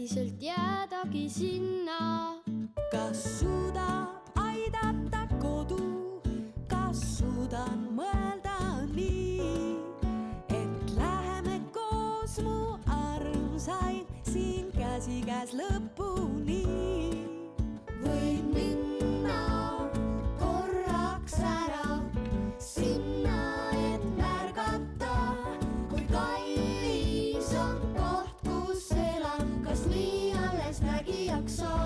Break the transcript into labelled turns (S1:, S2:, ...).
S1: päriselt jäädagi sinna.
S2: Kas suudab aidata kodu, kas suudan mõelda nii, et läheme koos, mu armsain, siin käsikäes lõpuni. Võin minna korraks ära sinna, et märgata, kui kallis on koht, kus elan, kas nii alles nägijaks on.